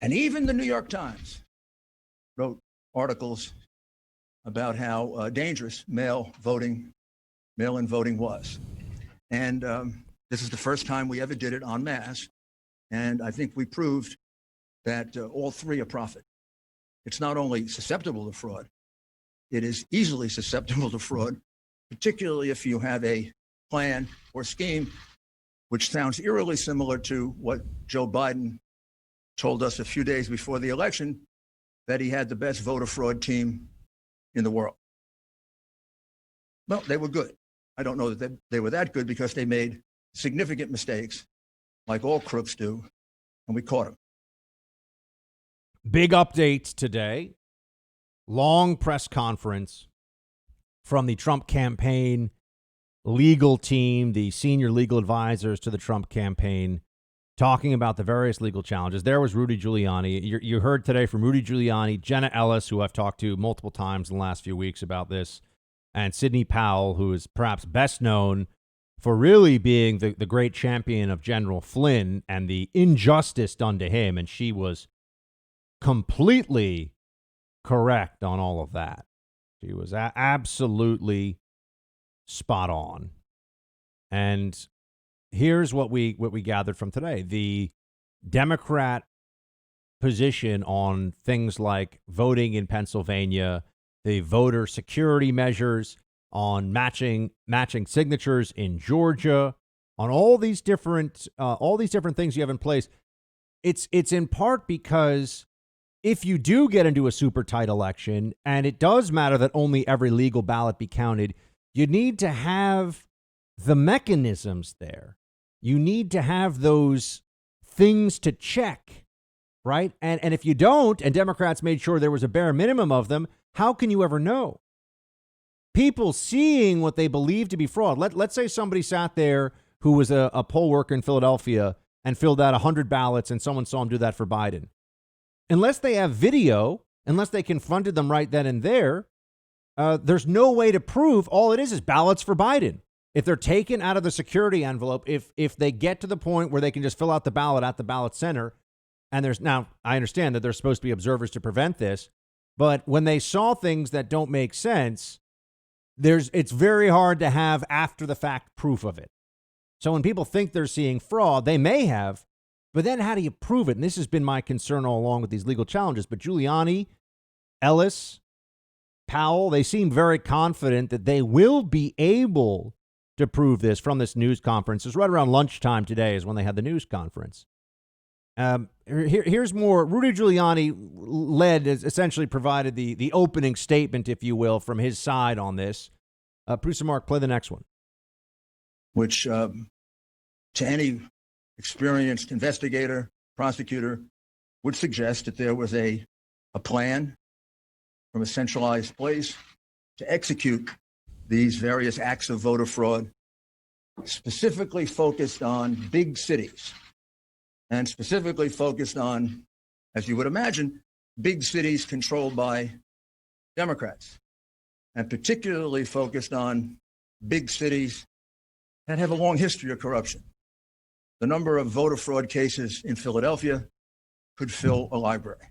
And even the New York Times wrote articles about how dangerous mail-in voting was. And this is the first time we ever did it en masse. And I think we proved that all three are profit. It's not only susceptible to fraud, it is easily susceptible to fraud, particularly if you have a plan or scheme, which sounds eerily similar to what Joe Biden told us a few days before the election, that he had the best voter fraud team in the world. Well, they were good. I don't know that they were that good because they made significant mistakes, like all crooks do, and we caught them. Big updates today. Long press conference from the Trump campaign legal team, the senior legal advisors to the Trump campaign, talking about the various legal challenges. There was Rudy Giuliani. You heard today from Rudy Giuliani, Jenna Ellis, who I've talked to multiple times in the last few weeks about this, and Sidney Powell, who is perhaps best known for really being the great champion of General Flynn and the injustice done to him. And she was completely correct on all of that. She was absolutely spot on. And here's what we gathered from today. The Democrat position on things like voting in Pennsylvania, the voter security measures, on matching signatures in Georgia, on all these different things you have in place. It's in part because if you do get into a super tight election, and it does matter that only every legal ballot be counted, you need to have the mechanisms there. You need to have those things to check, right? And if you don't, and Democrats made sure there was a bare minimum of them, how can you ever know? People seeing what they believe to be fraud. Let's say somebody sat there who was a poll worker in Philadelphia and filled out 100 ballots and someone saw him do that for Biden. Unless they have video, unless they confronted them right then and there, there's no way to prove. All it is ballots for Biden. If they're taken out of the security envelope, if they get to the point where they can just fill out the ballot at the ballot center, and now I understand that there's supposed to be observers to prevent this, but when they saw things that don't make sense, it's very hard to have after the fact proof of it. So when people think they're seeing fraud, they may have, but then how do you prove it? And this has been my concern all along with these legal challenges. But Giuliani, Ellis, Powell, they seem very confident that they will be able to prove this from this news conference. It was right around lunchtime today is when they had the news conference. Here's more. Rudy Giuliani essentially provided the opening statement, if you will, from his side on this. Producer Mark, play the next one. Which to any experienced investigator, prosecutor, would suggest that there was a plan from a centralized place to execute these various acts of voter fraud, specifically focused on big cities. And specifically focused on, as you would imagine, big cities controlled by Democrats, and particularly focused on big cities that have a long history of corruption. The number of voter fraud cases in Philadelphia could fill a library.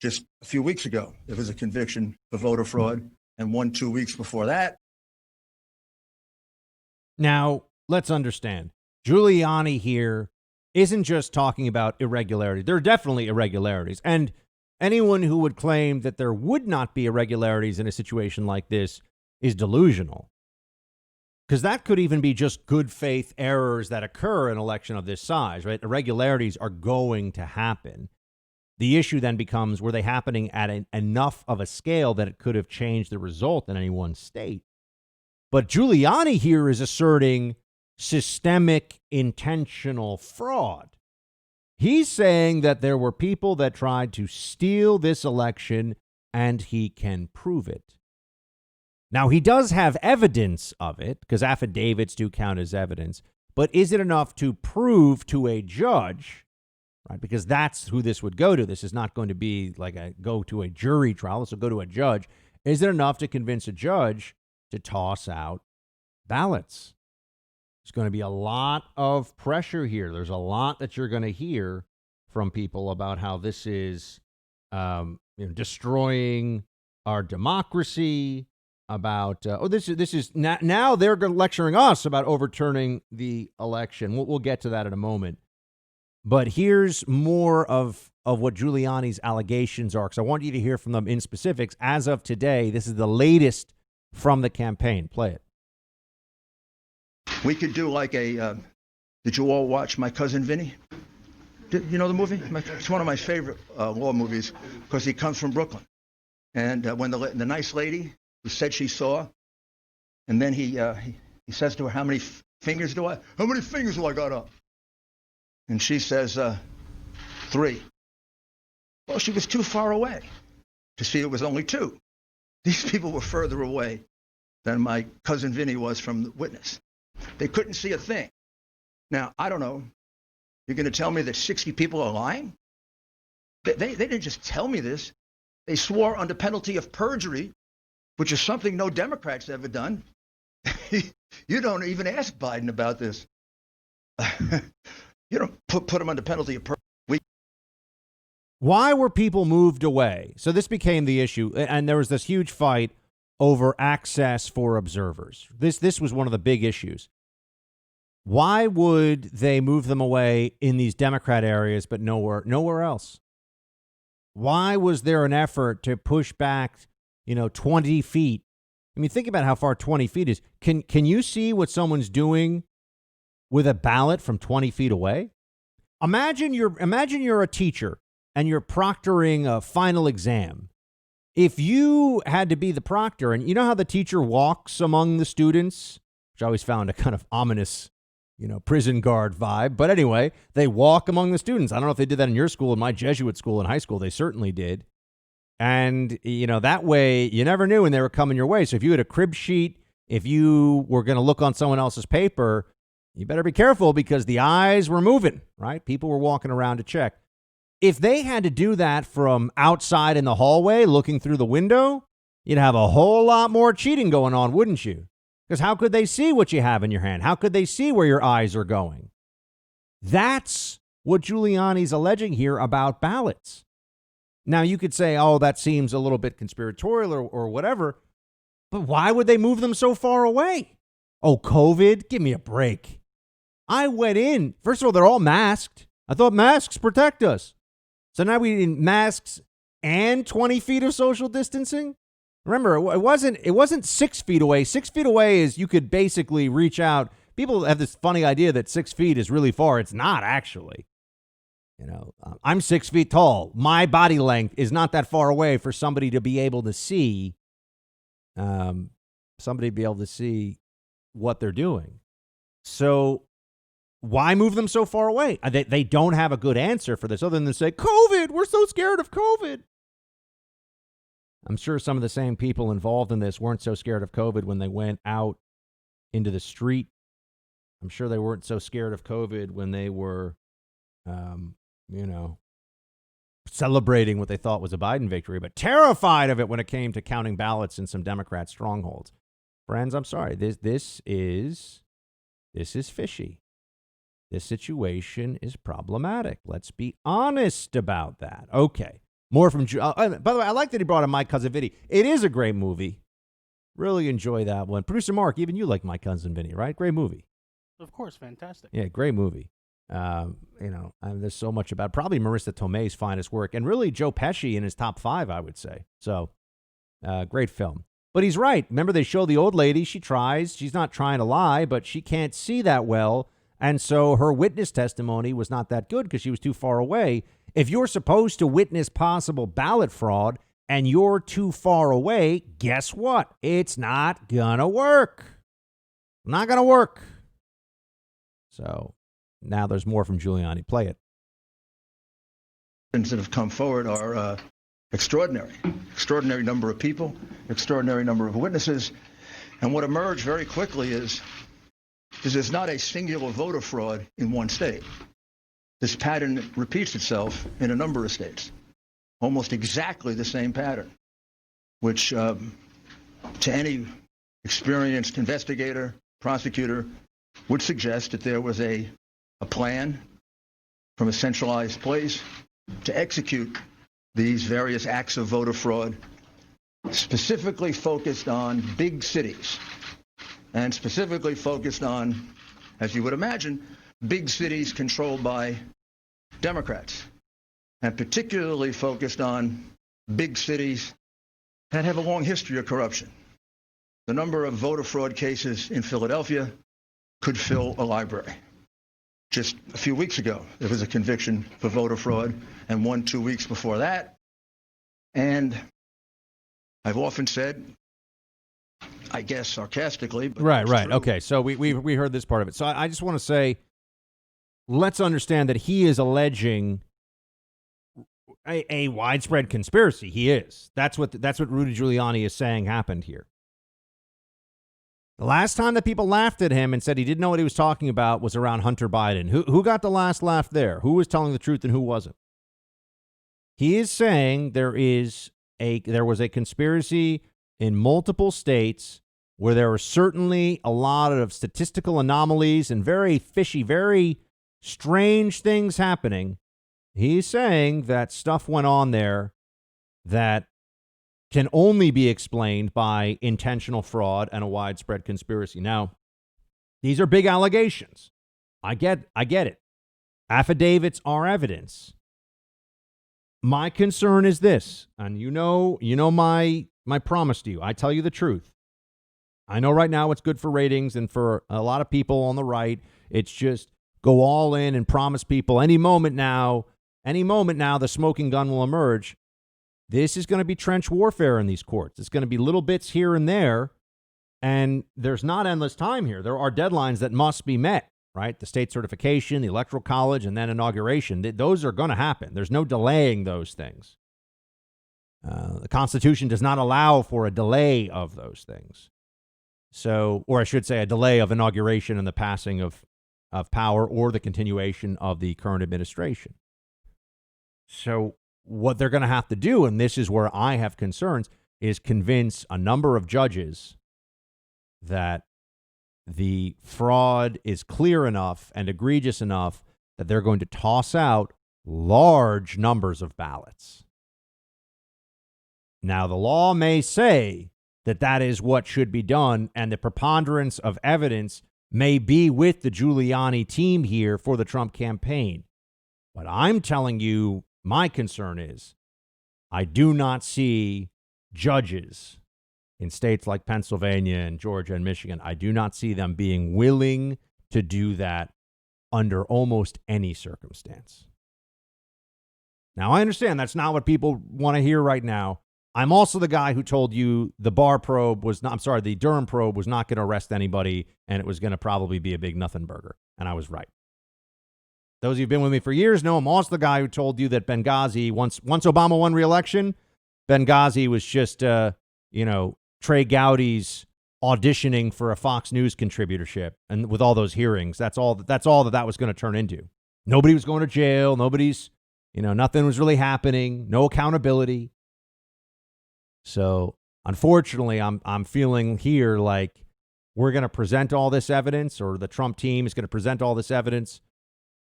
Just a few weeks ago, there was a conviction for voter fraud, and 2 weeks before that. Now, let's understand. Giuliani here isn't just talking about irregularity. There are definitely irregularities. And anyone who would claim that there would not be irregularities in a situation like this is delusional. Because that could even be just good faith errors that occur in an election of this size, right? Irregularities are going to happen. The issue then becomes, were they happening at enough of a scale that it could have changed the result in any one state? But Giuliani here is asserting systemic, intentional fraud. He's saying that there were people that tried to steal this election, and he can prove it. Now, he does have evidence of it, because affidavits do count as evidence, but is it enough to prove to a judge, right? Because that's who this would go to. This is not going to be like go to a jury trial. This will go to a judge. Is it enough to convince a judge to toss out ballots? There's going to be a lot of pressure here. There's a lot that you're going to hear from people about how this is destroying our democracy, about this is now they're lecturing us about overturning the election. We'll get to that in a moment. But here's more of what Giuliani's allegations are, because I want you to hear from them in specifics. As of today, this is the latest from the campaign. Play it. We could do like a, did you all watch My Cousin Vinny? You know the movie? It's one of my favorite law movies because he comes from Brooklyn. And when the nice lady who said she saw, and then he says to her, how many fingers do I got up? And she says, 3. Well, she was too far away to see it was only 2. These people were further away than my cousin Vinny was from the witness. They couldn't see a thing. Now, I don't know. You're going to tell me that 60 people are lying? They didn't just tell me this. They swore under penalty of perjury, which is something no Democrat's ever done. You don't even ask Biden about this. You don't put them under penalty of perjury. Why were people moved away? So this became the issue, and there was this huge fight over access for observers. This was one of the big issues. Why would they move them away in these Democrat areas but nowhere else? Why was there an effort to push back, 20 feet? I mean, think about how far 20 feet is. Can you see what someone's doing with a ballot from 20 feet away? Imagine you're a teacher and you're proctoring a final exam. If you had to be the proctor, and you know how the teacher walks among the students, which I always found a kind of ominous, prison guard vibe. But anyway, they walk among the students. I don't know if they did that in your school. In my Jesuit school in high school, they certainly did. And, that way you never knew when they were coming your way. So if you had a crib sheet, if you were going to look on someone else's paper, you better be careful because the eyes were moving, right? People were walking around to check. If they had to do that from outside in the hallway, looking through the window, you'd have a whole lot more cheating going on, wouldn't you? Because how could they see what you have in your hand? How could they see where your eyes are going? That's what Giuliani's alleging here about ballots. Now, you could say, oh, that seems a little bit conspiratorial or whatever, but why would they move them so far away? Oh, COVID? Give me a break. I went in. First of all, they're all masked. I thought masks protect us. So now we need masks and 20 feet of social distancing? Remember, it wasn't 6 feet away. 6 feet away is you could basically reach out. People have this funny idea that 6 feet is really far. It's not actually. I'm 6 feet tall. My body length is not that far away for somebody to be able to see. What they're doing. So why move them so far away? They don't have a good answer for this other than to say, COVID, we're so scared of COVID. I'm sure some of the same people involved in this weren't so scared of COVID when they went out into the street. I'm sure they weren't so scared of COVID when they were, celebrating what they thought was a Biden victory, but terrified of it when it came to counting ballots in some Democrat strongholds. Friends, I'm sorry. This is fishy. This situation is problematic. Let's be honest about that. Okay. More from by the way, I like that he brought in My Cousin Vinny. It is a great movie. Really enjoy that one. Producer Mark, even you like My Cousin Vinny, right? Great movie. Of course, fantastic. Yeah, great movie. There's so much about probably Marissa Tomei's finest work, and really Joe Pesci in his top 5, I would say. So, great film. But he's right. Remember, they show the old lady. She tries. She's not trying to lie, but she can't see that well. And so her witness testimony was not that good because she was too far away. If you're supposed to witness possible ballot fraud and you're too far away, guess what? It's not going to work. Not going to work. So now there's more from Giuliani. Play it. That have come forward are extraordinary. Extraordinary number of people, extraordinary number of witnesses. And what emerged very quickly is there's not a singular voter fraud in one state. This pattern repeats itself in a number of states, almost exactly the same pattern, which to any experienced investigator, prosecutor, would suggest that there was a plan from a centralized place to execute these various acts of voter fraud, specifically focused on big cities, and specifically focused on, as you would imagine, big cities controlled by Democrats, and particularly focused on big cities that have a long history of corruption. The number of voter fraud cases in Philadelphia could fill a library. Just a few weeks ago, there was a conviction for voter fraud, and one 2 weeks before that. And I've often said, I guess sarcastically, but right. true. Okay, so we heard this part of it. So I just want to say, let's understand that he is alleging a widespread conspiracy. He is. That's what Rudy Giuliani is saying happened here. The last time that people laughed at him and said he didn't know what he was talking about was around Hunter Biden. Who got the last laugh there? Who was telling the truth and who wasn't? He is saying there was a conspiracy in multiple states where there were certainly a lot of statistical anomalies and very fishy, very strange things happening. He's saying that stuff went on there that can only be explained by intentional fraud and a widespread conspiracy. Now, these are big allegations. I get it. Affidavits are evidence. My concern is this, and you know my promise to you. I tell you the truth. I know right now it's good for ratings, and for a lot of people on the right, it's just go all in and promise people any moment now, the smoking gun will emerge. This is going to be trench warfare in these courts. It's going to be little bits here and there, and there's not endless time here. There are deadlines that must be met, right? The state certification, the electoral college, and then inauguration. Those are going to happen. There's no delaying those things. The Constitution does not allow for a delay of those things. So, or I should say a delay of inauguration and the passing of power or the continuation of the current administration. So what they're going to have to do, and this is where I have concerns, is convince a number of judges that the fraud is clear enough and egregious enough that they're going to toss out large numbers of ballots. Now, the law may say that that is what should be done, and the preponderance of evidence may be with the Giuliani team here for the Trump campaign. But I'm telling you, my concern is I do not see judges in states like Pennsylvania and Georgia and Michigan. I do not see them being willing to do that under almost any circumstance. Now, I understand that's not what people want to hear right now. I'm also the guy who told you the Durham probe was not going to arrest anybody, and it was going to probably be a big nothing burger. And I was right. Those of you who've been with me for years know I'm also the guy who told you that Benghazi, once Obama won re-election, Benghazi was just, Trey Gowdy's auditioning for a Fox News contributorship. And with all those hearings, that's all that was going to turn into. Nobody was going to jail. Nothing was really happening. No accountability. So unfortunately, I'm feeling here like we're going to present all this evidence, or the Trump team is going to present all this evidence.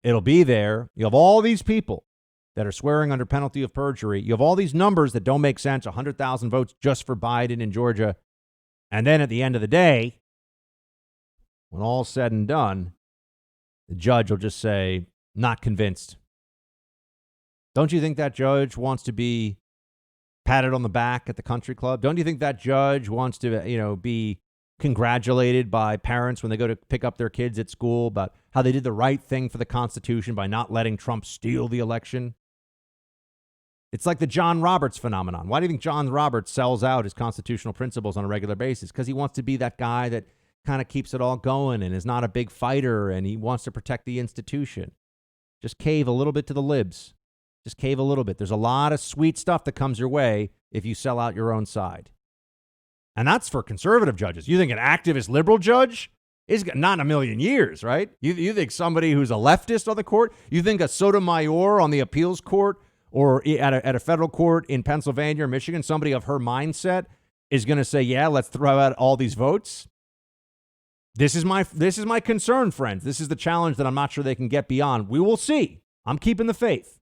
It'll be there. You have all these people that are swearing under penalty of perjury. You have all these numbers that don't make sense, 100,000 votes just for Biden in Georgia. And then at the end of the day, when all's said and done, the judge will just say, not convinced. Don't you think that judge wants to be patted on the back at the country club? Don't you think that judge wants to, be congratulated by parents when they go to pick up their kids at school about how they did the right thing for the Constitution by not letting Trump steal the election? It's like the John Roberts phenomenon. Why do you think John Roberts sells out his constitutional principles on a regular basis? Because he wants to be that guy that kind of keeps it all going and is not a big fighter, and he wants to protect the institution. Just cave a little bit to the libs. Just cave a little bit. There's a lot of sweet stuff that comes your way if you sell out your own side. And that's for conservative judges. You think an activist liberal judge is not in a million years, right? You think somebody who's a leftist on the court? You think a Sotomayor on the appeals court or at a federal court in Pennsylvania or Michigan, somebody of her mindset is going to say, yeah, let's throw out all these votes? This is my concern, friends. This is the challenge that I'm not sure they can get beyond. We will see. I'm keeping the faith.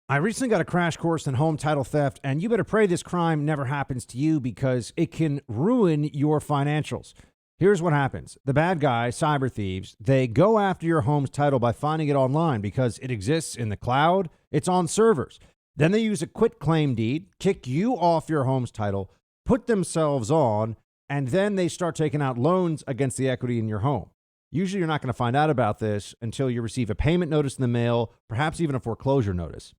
I recently got a crash course in home title theft, and you better pray this crime never happens to you because it can ruin your financials. Here's what happens. The bad guys, cyber thieves, they go after your home's title by finding it online because it exists in the cloud. It's on servers. Then they use a quit claim deed, kick you off your home's title, put themselves on, and then they start taking out loans against the equity in your home. Usually you're not going to find out about this until you receive a payment notice in the mail, perhaps even a foreclosure notice.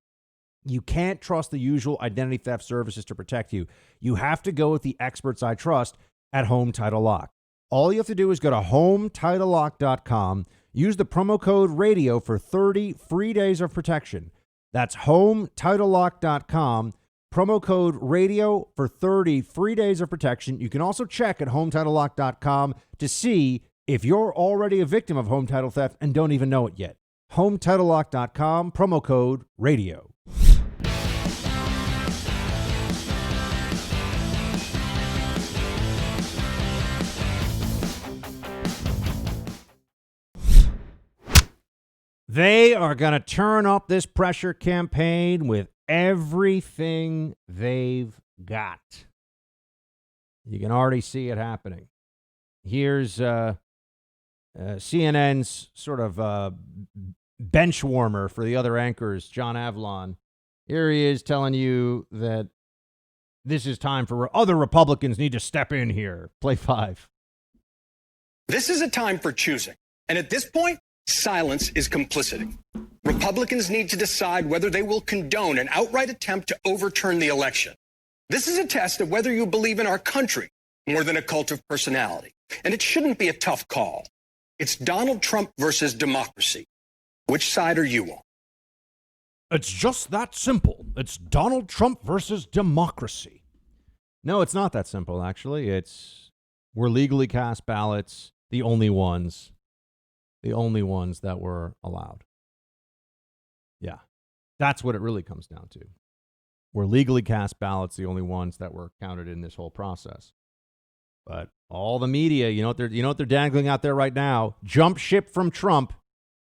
You can't trust the usual identity theft services to protect you. You have to go with the experts I trust at Home Title Lock. All you have to do is go to HomeTitleLock.com, use the promo code RADIO for 30 free days of protection. That's HomeTitleLock.com, promo code RADIO for 30 free days of protection. You can also check at HomeTitleLock.com to see if you're already a victim of home title theft and don't even know it yet. HomeTitleLock.com, promo code RADIO. They are going to turn up this pressure campaign with everything they've got. You can already see it happening. Here's CNN's sort of bench warmer for the other anchors, John Avlon. Here he is telling you that this is time for other Republicans need to step in here. Play 5. This is a time for choosing. And at this point, silence is complicity. Republicans need to decide whether they will condone an outright attempt to overturn the election. This is a test of whether you believe in our country more than a cult of personality. And it shouldn't be a tough call. It's Donald Trump versus democracy. Which side are you on? It's just that simple. It's Donald Trump versus democracy. No, it's not that simple, actually. We're legally cast ballots, the only ones that were allowed. Yeah, that's what it really comes down to. We're legally cast ballots, the only ones that were counted in this whole process. But all the media, you know what they're dangling out there right now? Jump ship from Trump.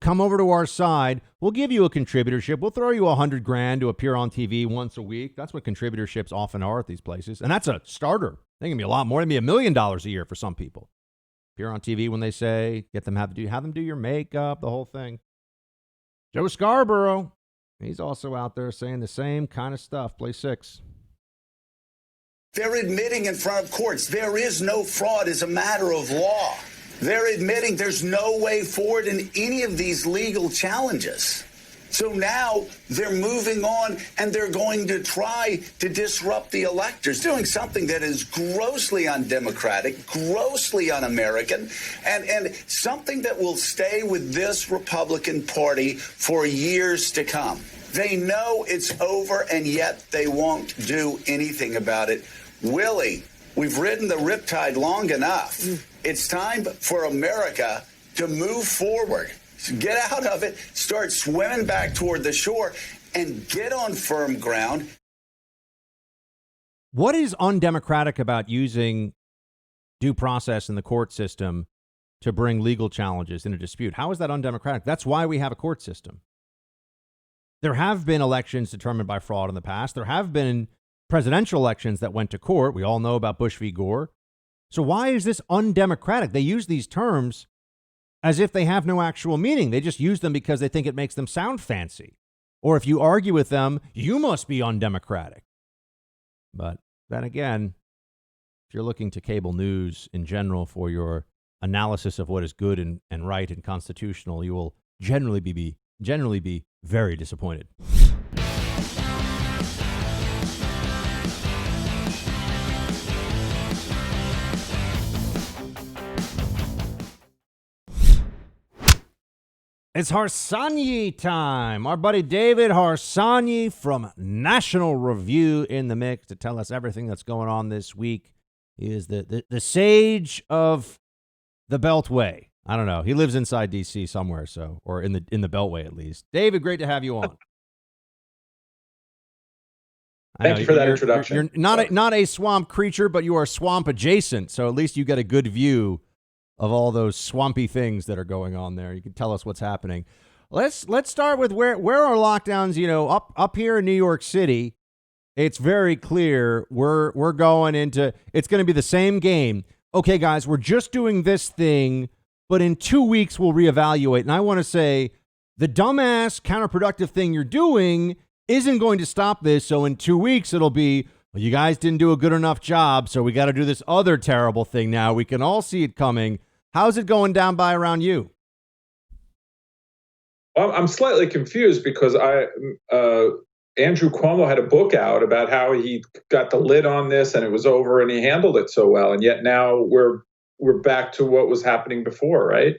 Come over to our side. We'll give you a contributorship. We'll throw you $100,000 to appear on TV once a week. That's what contributorships often are at these places. And that's a starter. They can be a lot more. It can be $1 million a year for some people. Appear on TV when they say, have them do your makeup, the whole thing. Joe Scarborough, he's also out there saying the same kind of stuff. Play 6. They're admitting in front of courts there is no fraud as a matter of law. They're admitting there's no way forward in any of these legal challenges. So now they're moving on and they're going to try to disrupt the electors, doing something that is grossly undemocratic, grossly un-American, and something that will stay with this Republican Party for years to come. They know it's over, and yet they won't do anything about it. Willie, we've ridden the riptide long enough. It's time for America to move forward. Get out of it, start swimming back toward the shore, and get on firm ground. What is undemocratic about using due process in the court system to bring legal challenges in a dispute? How is that undemocratic? That's why we have a court system. There have been elections determined by fraud in the past. There have been presidential elections that went to court. We all know about Bush v. Gore. So why is this undemocratic? They use these terms as if they have no actual meaning. They just use them because they think it makes them sound fancy. Or if you argue with them, you must be undemocratic. But then again, if you're looking to cable news in general for your analysis of what is good and right and constitutional, you will generally be very disappointed. It's Harsanyi time. Our buddy David Harsanyi from National Review in the mix to tell us everything that's going on this week. He is the sage of the Beltway. I don't know. He lives inside D.C. somewhere, or in the Beltway at least. David, great to have you on. Thank you for that introduction. You're not a swamp creature, but you are swamp adjacent, so at least you get a good view of all those swampy things that are going on there. You can tell us what's happening. let's start with where are lockdowns, up here in New York City. It's very clear we're going into, it's going to be the same game. Okay, guys, we're just doing this thing, but in 2 weeks we'll reevaluate. And I want to say the dumbass counterproductive thing you're doing isn't going to stop this. So in 2 weeks it'll be, well, you guys didn't do a good enough job, so we got to do this other terrible thing now. We can all see it coming. How's it going down by around you? Well, I'm slightly confused because Andrew Cuomo had a book out about how he got the lid on this and it was over and he handled it so well. And yet now we're back to what was happening before, right?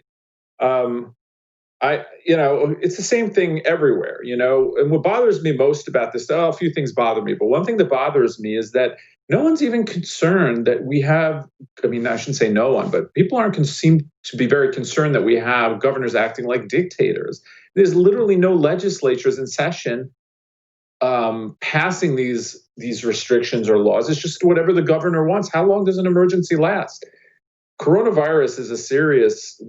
It's the same thing everywhere, and what bothers me most about this, a few things bother me, but one thing that bothers me is that no one's even concerned that we have, I shouldn't say no one, but people seem to be very concerned that we have governors acting like dictators. There's literally no legislatures in session passing these restrictions or laws. It's just whatever the governor wants. How long does an emergency last? Coronavirus is a serious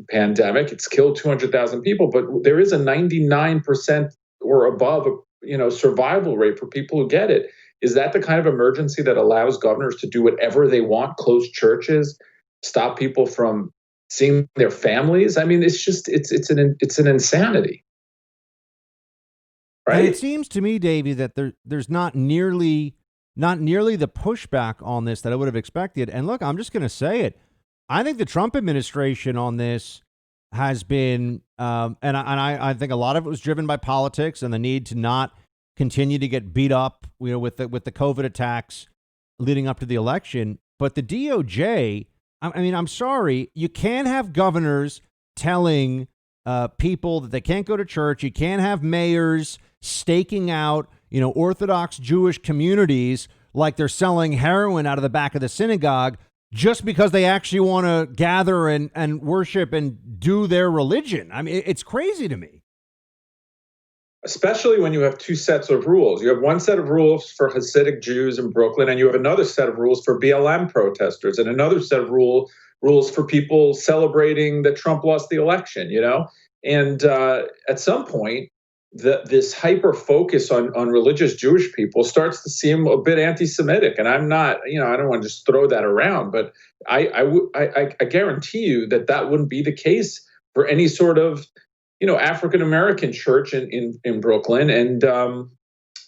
pandemic. It's killed 200,000 people, but there is a 99% or above, survival rate for people who get it. Is that the kind of emergency that allows governors to do whatever they want, close churches, stop people from seeing their families? It's an insanity. Right? And it seems to me, Davey, that there's not nearly the pushback on this that I would have expected. And look, I'm just going to say it. I think the Trump administration on this has been, and I think a lot of it was driven by politics and the need to not continue to get beat up, with the COVID attacks leading up to the election. But the DOJ, I'm sorry, you can't have governors telling people that they can't go to church. You can't have mayors staking out, Orthodox Jewish communities like they're selling heroin out of the back of the synagogue just because they actually want to gather and worship and do their religion. It's crazy to me. Especially when you have two sets of rules. You have one set of rules for Hasidic Jews in Brooklyn, and you have another set of rules for BLM protesters, and another set of rules for people celebrating that Trump lost the election, And at some point, this hyper focus on religious Jewish people starts to seem a bit anti-Semitic. And I'm not, I don't want to just throw that around, but I guarantee you that wouldn't be the case for any sort of, African-American church in Brooklyn. And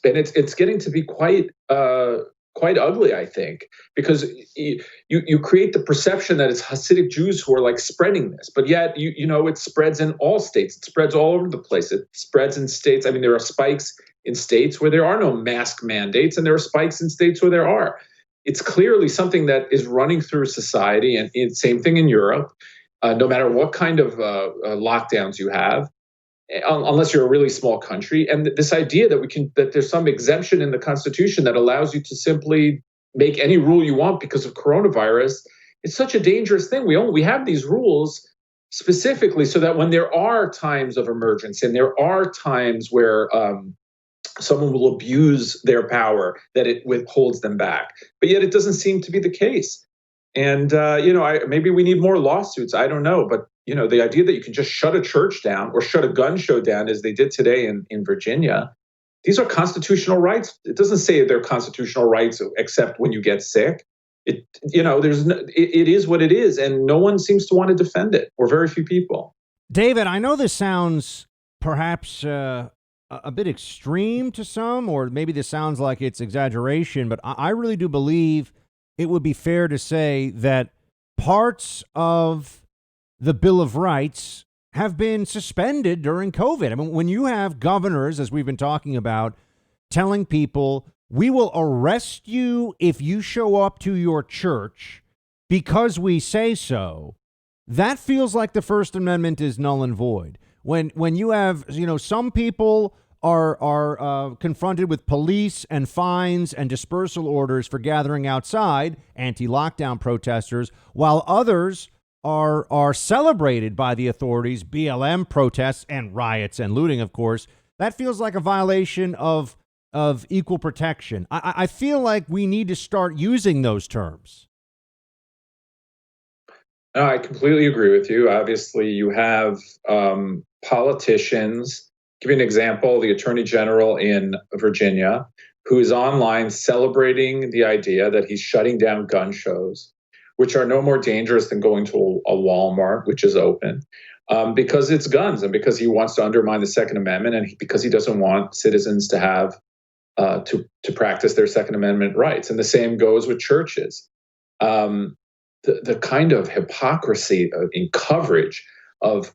it's getting to be quite ugly, I think, because you create the perception that it's Hasidic Jews who are like spreading this, but yet it spreads in all states. It spreads all over the place. It spreads in states. There are spikes in states where there are no mask mandates, and there are spikes in states where there are. It's clearly something that is running through society, and same thing in Europe. No matter what kind of lockdowns you have, unless you're a really small country. And this idea that there's some exemption in the Constitution that allows you to simply make any rule you want because of coronavirus, it's such a dangerous thing. We have these rules specifically so that when there are times of emergency and there are times where someone will abuse their power, that it withholds them back. But yet it doesn't seem to be the case. And, maybe we need more lawsuits. I don't know. But, the idea that you can just shut a church down or shut a gun show down, as they did today in Virginia, these are constitutional rights. It doesn't say they're constitutional rights except when you get sick. It is what it is. And no one seems to want to defend it, or very few people. David, I know this sounds perhaps a bit extreme to some, or maybe this sounds like it's exaggeration, but I really do believe it would be fair to say that parts of the Bill of Rights have been suspended during COVID. When you have governors, as we've been talking about, telling people, we will arrest you if you show up to your church because we say so, that feels like the First Amendment is null and void. When you have, some people are confronted with police and fines and dispersal orders for gathering outside, anti-lockdown protesters, while others are celebrated by the authorities, BLM protests and riots and looting, of course. That feels like a violation of equal protection. I feel like we need to start using those terms. No, I completely agree with you. Obviously, you have politicians. Give you an example: the Attorney General in Virginia, who is online celebrating the idea that he's shutting down gun shows, which are no more dangerous than going to a Walmart, which is open, because it's guns, and because he wants to undermine the Second Amendment, and because he doesn't want citizens to have to practice their Second Amendment rights. And the same goes with churches. The kind of hypocrisy in coverage of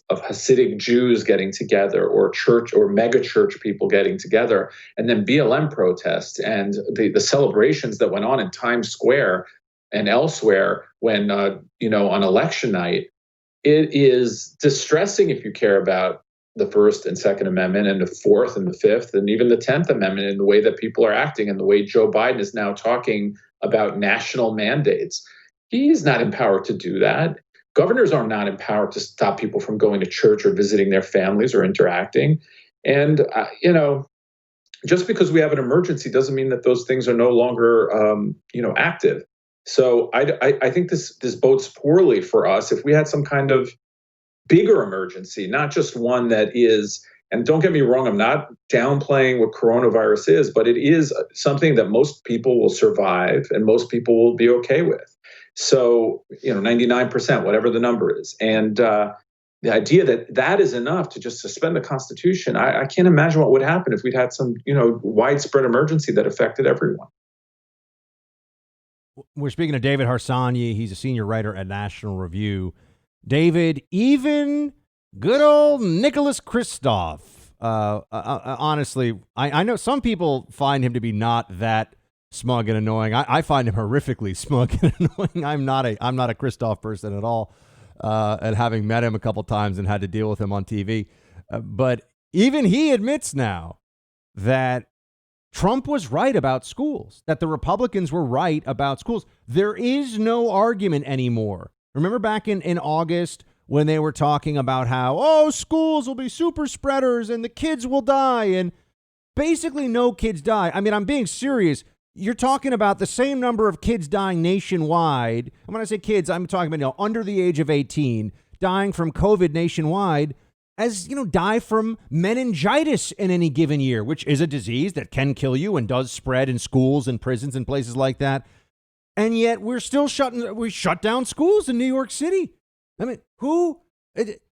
Hasidic Jews getting together, or church or mega church people getting together, and then BLM protests and the celebrations that went on in Times Square and elsewhere when on election night. It is distressing if you care about the First and Second Amendment and the Fourth and the Fifth and even the 10th Amendment, in the way that people are acting and the way Joe Biden is now talking about national mandates. He's not empowered to do that. Governors are not empowered to stop people from going to church or visiting their families or interacting. And, just because we have an emergency doesn't mean that those things are no longer, active. So I think this bodes poorly for us if we had some kind of bigger emergency, not just one that is, and don't get me wrong, I'm not downplaying what coronavirus is, but it is something that most people will survive and most people will be okay with. So, 99%, whatever the number is. And the idea that that is enough to just suspend the Constitution, I can't imagine what would happen if we'd had some, widespread emergency that affected everyone. We're speaking to David Harsanyi. He's a senior writer at National Review. David, even good old Nicholas Kristof. Honestly, I know some people find him to be not that smug and annoying. I find him horrifically smug and annoying. I'm not a Kristof person at all. And having met him a couple times and had to deal with him on TV, but even he admits now that Trump was right about schools, that the Republicans were right about schools. There is no argument anymore. Remember back in August when they were talking about how, schools will be super spreaders and the kids will die, and basically no kids die. I mean, I'm being serious. You're talking about the same number of kids dying nationwide. And when I say kids, I'm talking about under the age of 18 dying from COVID nationwide, as die from meningitis in any given year, which is a disease that can kill you and does spread in schools and prisons and places like that. And yet we shut down schools in New York City. I mean,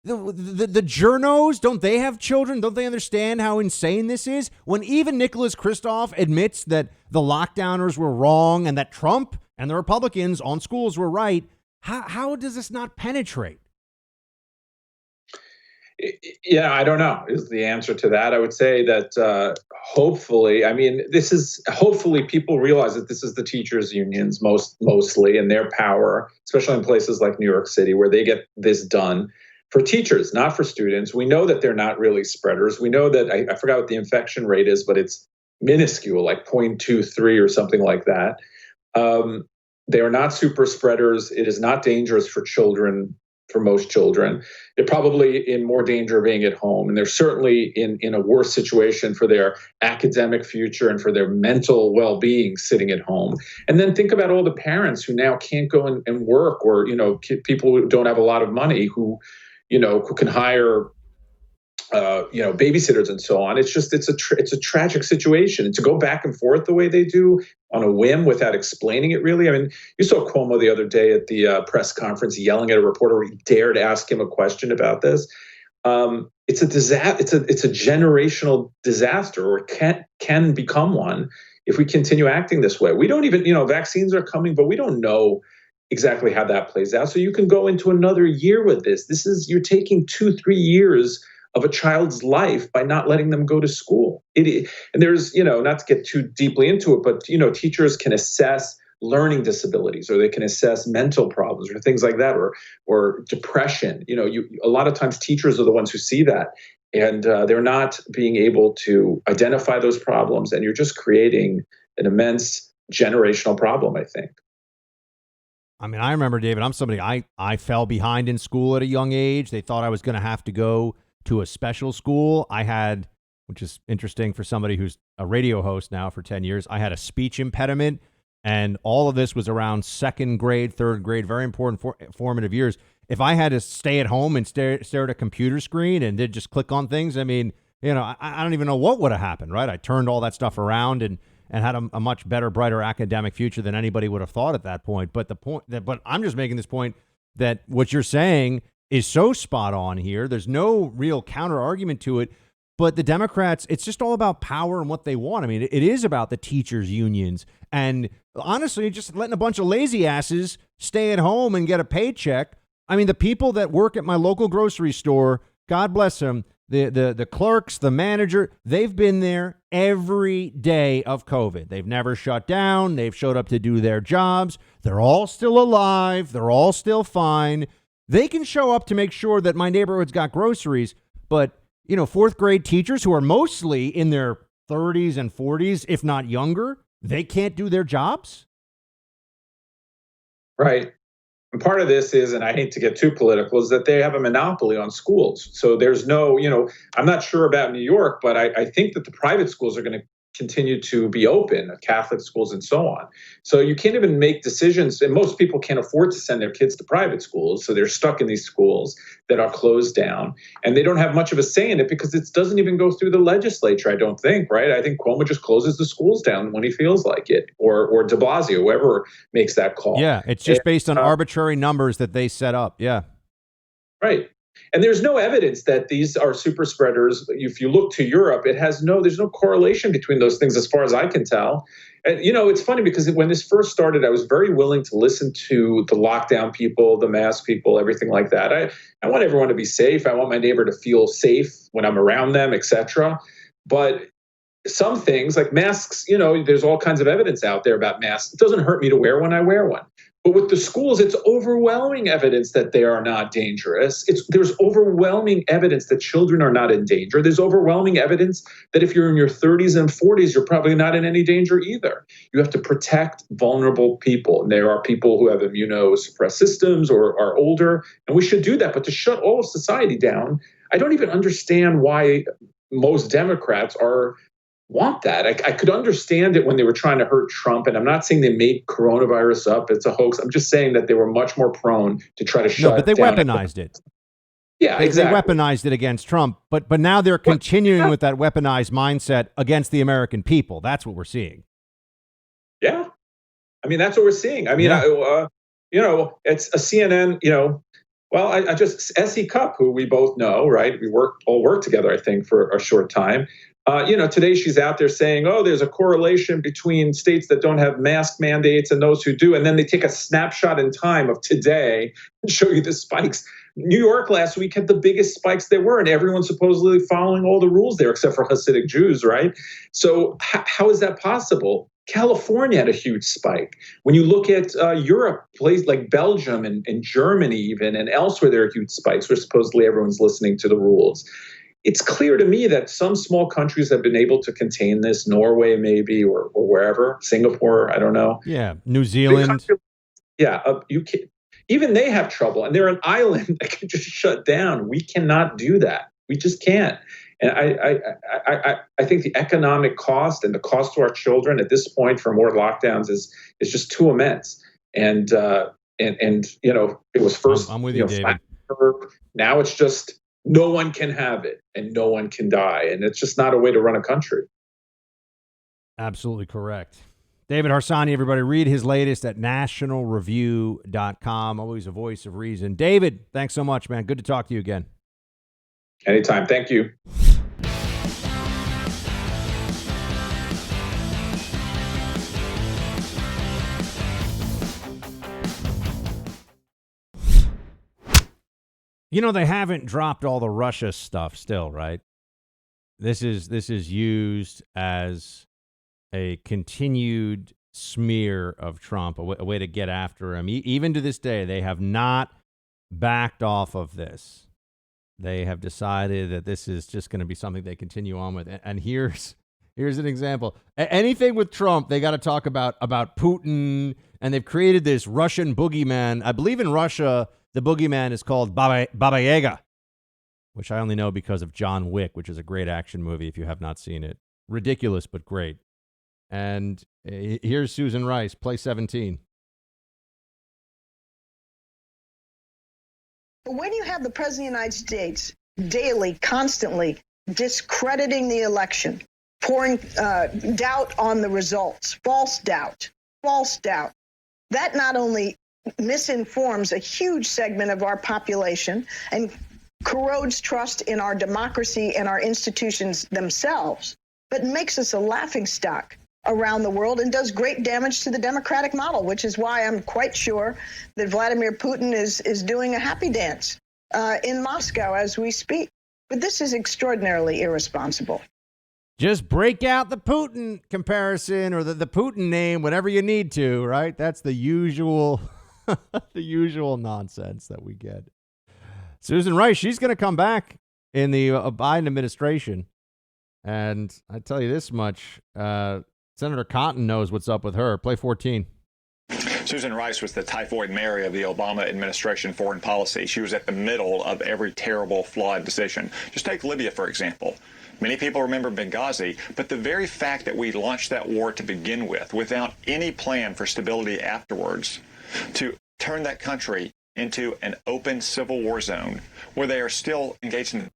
the journos, don't they have children? Don't they understand how insane this is? When even Nicholas Kristof admits that the lockdowners were wrong and that Trump and the Republicans on schools were right, how does this not penetrate? Yeah, I don't know is the answer to that. I would say that hopefully people realize that this is the teachers unions mostly and their power, especially in places like New York City, where they get this done for teachers, not for students. We know that they're not really spreaders. We know that I forgot what the infection rate is, but it's minuscule, like 0.23 or something like that. They are not super spreaders. It is not dangerous for children. For most children, they're probably in more danger of being at home, and they're certainly in a worse situation for their academic future and for their mental well-being sitting at home. And then think about all the parents who now can't go and work, or people who don't have a lot of money who can hire babysitters and so on. It's a tragic situation, and to go back and forth the way they do on a whim without explaining it really. I mean, you saw Cuomo the other day at the press conference yelling at a reporter who dared ask him a question about this. It's a disaster. It's a generational disaster, or can become one if we continue acting this way. We don't even, vaccines are coming, but we don't know exactly how that plays out. So you can go into another year with this. You're taking 2-3 years of a child's life by not letting them go to school. And there's, not to get too deeply into it, but, teachers can assess learning disabilities, or they can assess mental problems or things like that, or depression. A lot of times teachers are the ones who see that, and they're not being able to identify those problems. And you're just creating an immense generational problem, I think. I mean, I remember, David, I'm somebody, I fell behind in school at a young age. They thought I was going to have to go to a special school. I had, which is interesting for somebody who's a radio host now for 10 years, I had a speech impediment, and all of this was around second grade, third grade, very important formative years. if I had to stay at home and stare at a computer screen and then just click on things, I mean, I don't even know what would have happened, right? I turned all that stuff around and had a much better, brighter academic future than anybody would have thought at that point. But but I'm just making this point that what you're saying is so spot on here. There's no real counter argument to it. But the Democrats, it's just all about power and what they want. I mean, it is about the teachers' unions. And honestly, just letting a bunch of lazy asses stay at home and get a paycheck. I mean, the people that work at my local grocery store, God bless them, the clerks, the manager, they've been there every day of COVID. They've never shut down. They've showed up to do their jobs. They're all still alive. They're all still fine. They can show up to make sure that my neighborhood's got groceries. But, fourth grade teachers who are mostly in their 30s and 40s, if not younger, they can't do their jobs? Right. And part of this is, and I hate to get too political, is that they have a monopoly on schools. So there's no, I'm not sure about New York, but I think that the private schools are going to continue to be open, Catholic schools and so on. So you can't even make decisions, and most people can't afford to send their kids to private schools. So they're stuck in these schools that are closed down, and they don't have much of a say in it because it doesn't even go through the legislature, I don't think, right? I think Cuomo just closes the schools down when he feels like it, or de Blasio, whoever makes that call. Yeah, it's just based on arbitrary numbers that they set up. Yeah. Right. And there's no evidence that these are super spreaders. If you look to Europe, there's no correlation between those things as far as I can tell. And, it's funny because when this first started, I was very willing to listen to the lockdown people, the mask people, everything like that. I want everyone to be safe. I want my neighbor to feel safe when I'm around them, etc. But some things like masks, there's all kinds of evidence out there about masks. It doesn't hurt me to wear one. I wear one. But with the schools, it's overwhelming evidence that they are not dangerous. There's overwhelming evidence that children are not in danger. There's overwhelming evidence that if you're in your 30s and 40s, you're probably not in any danger either. You have to protect vulnerable people. And there are people who have immunosuppressed systems or are older, and we should do that. But to shut all of society down, I don't even understand why most Democrats want that. I could understand it when they were trying to hurt Trump, and I'm not saying they made coronavirus up. It's a hoax. I'm just saying that they were much more prone to try to shut No, but they down. weaponized it. Yeah, exactly. They weaponized it against Trump, but now they're continuing with that weaponized mindset against the American people. That's what we're seeing. Yeah. I mean, that's what we're seeing. I mean, it's a CNN, well, I just, S.E. Cupp, who we both know, right? We all worked together, I think, for a short time. Today she's out there saying, there's a correlation between states that don't have mask mandates and those who do. And then they take a snapshot in time of today and show you the spikes. New York last week had the biggest spikes there were, and everyone's supposedly following all the rules there, except for Hasidic Jews, right? So how is that possible? California had a huge spike. When you look at Europe, places like Belgium and Germany even, and elsewhere, there are huge spikes where supposedly everyone's listening to the rules. It's clear to me that some small countries have been able to contain this, Norway maybe, or wherever, Singapore, I don't know. Yeah, New Zealand. UK. Even they have trouble, and they're an island that can just shut down. We cannot do that. We just can't. And I think the economic cost and the cost to our children at this point for more lockdowns is just too immense. And it was first. I'm with you, David. Now it's just no one can have it and no one can die, and it's just not a way to run a country. Absolutely correct. David Harsanyi, everybody, read his latest at nationalreview.com. Always a voice of reason. David, thanks so much, man. Good to talk to you again. Anytime. Thank you. They haven't dropped all the Russia stuff still, right? This is used as a continued smear of Trump, a way to get after him. Even to this day, they have not backed off of this. They have decided that this is just going to be something they continue on with. And here's an example. Anything with Trump, they got to talk about Putin, and they've created this Russian boogeyman. I believe in Russia, the boogeyman is called Baba Yaga, which I only know because of John Wick, which is a great action movie if you have not seen it. Ridiculous, but great. And here's Susan Rice, play 17. But when you have the President of the United States daily, constantly discrediting the election, pouring doubt on the results, false doubt, that not only misinforms a huge segment of our population and corrodes trust in our democracy and our institutions themselves, but makes us a laughingstock around the world and does great damage to the democratic model, which is why I'm quite sure that Vladimir Putin is doing a happy dance in Moscow as we speak. But this is extraordinarily irresponsible. Just break out the Putin comparison or the Putin name, whatever you need to, right? That's the usual the usual nonsense that we get. Susan Rice, she's going to come back in the Biden administration. And I tell you this much, Senator Cotton knows what's up with her. Play 14. Susan Rice was the typhoid Mary of the Obama administration foreign policy. She was at the middle of every terrible, flawed decision. Just take Libya, for example. Many people remember Benghazi, but the very fact that we launched that war to begin with, without any plan for stability afterwards, to turn that country into an open civil war zone where they are still engaged in,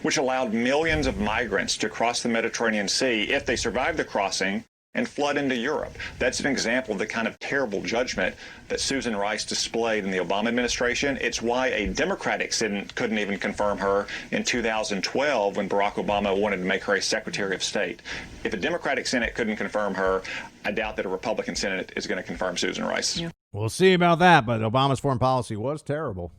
which allowed millions of migrants to cross the Mediterranean Sea if they survived the crossing and flood into Europe. That's an example of the kind of terrible judgment that Susan Rice displayed in the Obama administration. It's why a Democratic Senate couldn't even confirm her in 2012 when Barack Obama wanted to make her a Secretary of State. If a Democratic Senate couldn't confirm her, I doubt that a Republican Senate is going to confirm Susan Rice. We'll see about that, but Obama's foreign policy was terrible.